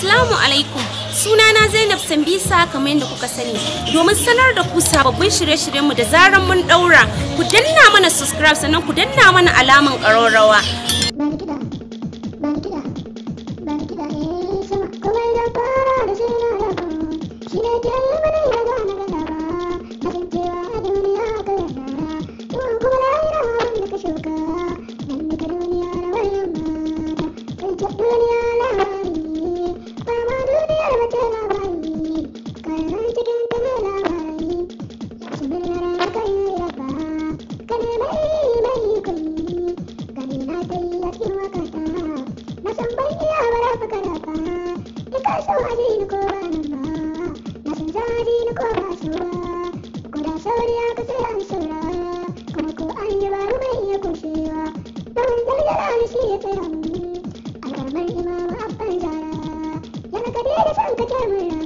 Assalamu alaikum. Sunana Zainab Sambisa kamar yadda kuka sani. Domin sanar da ku sababbin shirye-shiryenmu da zaran mun daura, ku danna mana subscribe sannan ku danna mana alaman ƙararrawa. Yana kadai da san ka